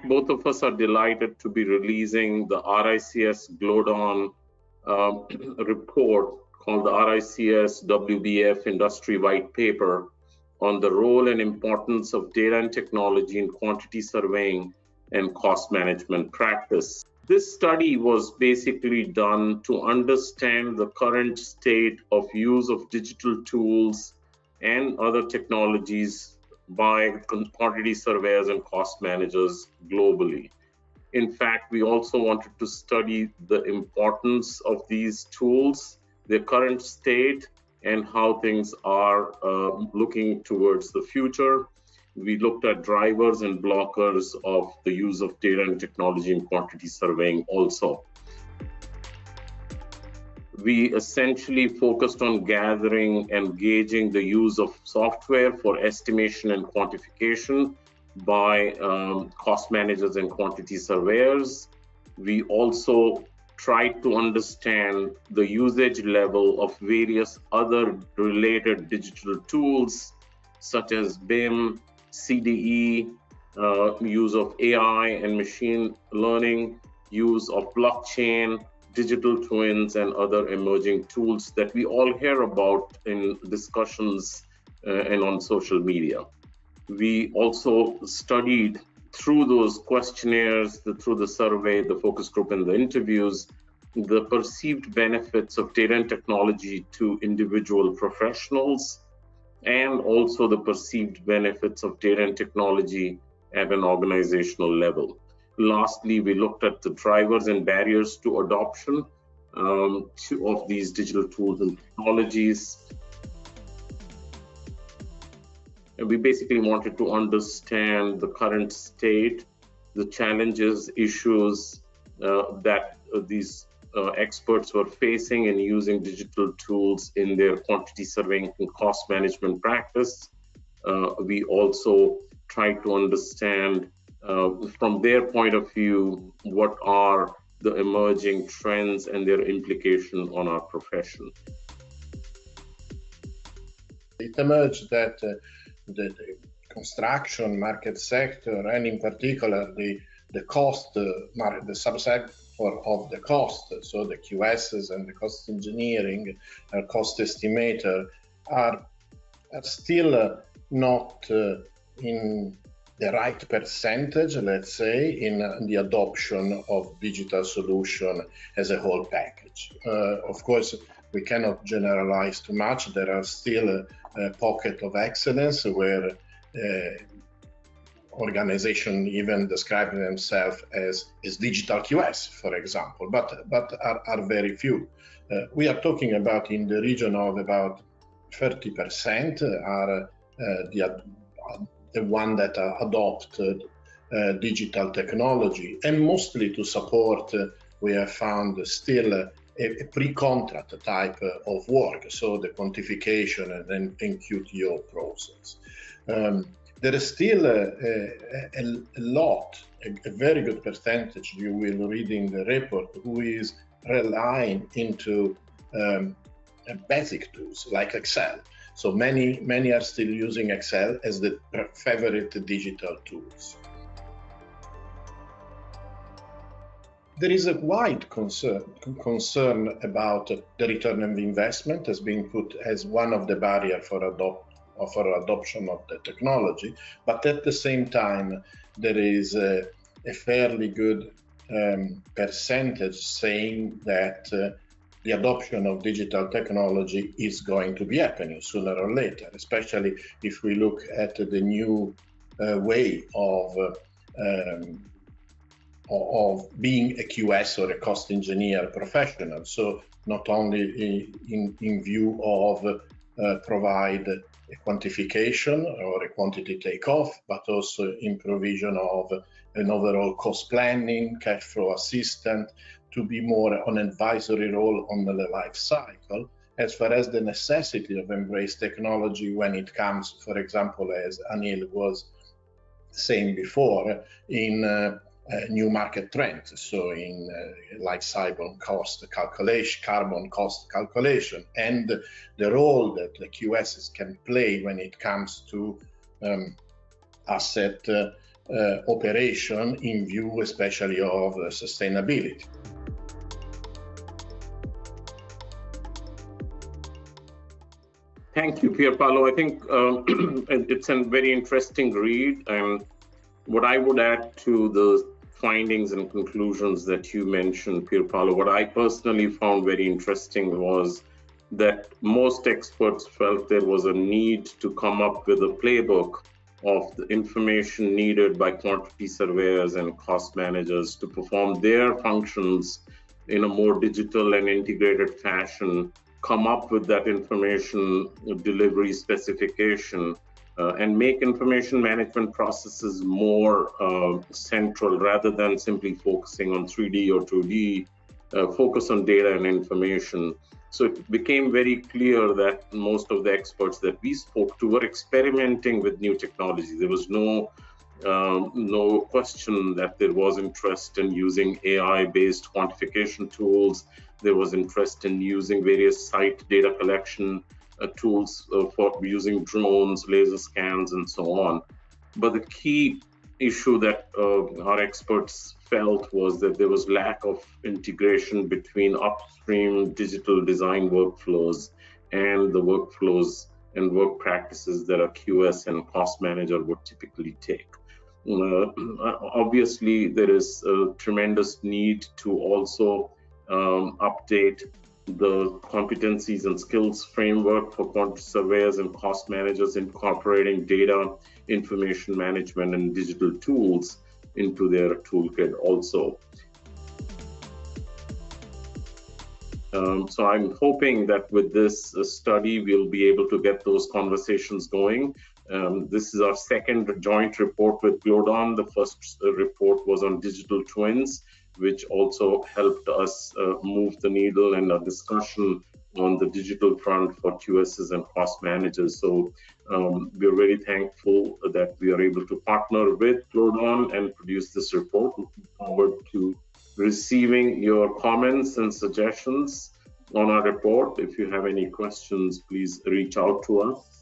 Both of us are delighted to be releasing the RICS Glodon report called the RICS WBF Industry White Paper on the role and importance of data and technology in quantity surveying and cost management practice. This study was basically done to understand the current state of use of digital tools and other technologies by quantity surveyors and cost managers globally. In fact, we also wanted to study the importance of these tools, their current state, and how things are looking towards the future. We looked at drivers and blockers of the use of data and technology in quantity surveying also. We essentially focused on gathering and gauging the use of software for estimation and quantification by cost managers and quantity surveyors. We also tried to understand the usage level of various other related digital tools such as BIM, CDE, use of AI and machine learning, use of blockchain, digital twins, and other emerging tools that we all hear about in discussions and on social media. We also studied through those questionnaires, through the survey, the focus group, and the interviews, the perceived benefits of data and technology to individual professionals, and also the perceived benefits of data and technology at an organizational level. Lastly, we looked at the drivers and barriers to adoption of these digital tools and technologies. And we basically wanted to understand the current state, the challenges, issues that these experts were facing in using digital tools in their quantity surveying and cost management practice. We also tried to understand from their point of view, what are the emerging trends and their implication on our profession. It emerged that the construction market sector, and in particular the cost, the subset of the cost, so the QSs and the cost engineering, cost estimator, are still not in the right percentage, let's say, in the adoption of digital solution as a whole package. Of course, we cannot generalize too much. There are still a pocket of excellence where organizations even describe themselves as digital QS, for example, but are very few. We are talking about in the region of about 30% are the one that adopted digital technology, and mostly to support, we have found still a pre-contract type of work, so the quantification and QTO process. There is still a lot, a very good percentage, you will read in the report, who is relying into basic tools like Excel. So many are still using Excel as the favorite digital tools. There is a wide concern about the return on investment has been put as one of the barriers for adoption of the technology, but at the same time there is a fairly good percentage saying that the adoption of digital technology is going to be happening sooner or later, especially if we look at the new way of being a QS or a cost engineer professional. So not only in view of provide a quantification or a quantity takeoff, but also in provision of an overall cost planning, cash flow assistant, to be more on advisory role on the life cycle, as far as the necessity of embrace technology when it comes, for example, as Anil was saying before, in new market trends, so in life cycle cost calculation, carbon cost calculation, and the role that the QSs can play when it comes to asset operation in view especially of sustainability. Thank you, Pierpaolo. I think it's a very interesting read, and what I would add to the findings and conclusions that you mentioned, Pierpaolo, what I personally found very interesting was that most experts felt there was a need to come up with a playbook of the information needed by quantity surveyors and cost managers to perform their functions in a more digital and integrated fashion, come up with that information delivery specification, and make information management processes more central rather than simply focusing on 3D or 2D, focus on data and information. So it became very clear that most of the experts that we spoke to were experimenting with new technology. There was no question that there was interest in using AI-based quantification tools. There was interest in using various site data collection tools for using drones, laser scans, and so on. But the key issue that our experts felt was that there was lack of integration between upstream digital design workflows and the workflows and work practices that a QS and cost manager would typically take. Obviously, there is a tremendous need to also update the competencies and skills framework for quantity surveyors and cost managers, incorporating data, information management, and digital tools into their toolkit also. So I'm hoping that with this study, we'll be able to get those conversations going. This is our second joint report with Glodon. The first report was on digital twins, which also helped us move the needle in a discussion on the digital front for QSs and cost managers. So we're very thankful that we are able to partner with Glodon and produce this report. Looking forward to receiving your comments and suggestions on our report. If you have any questions, please reach out to us.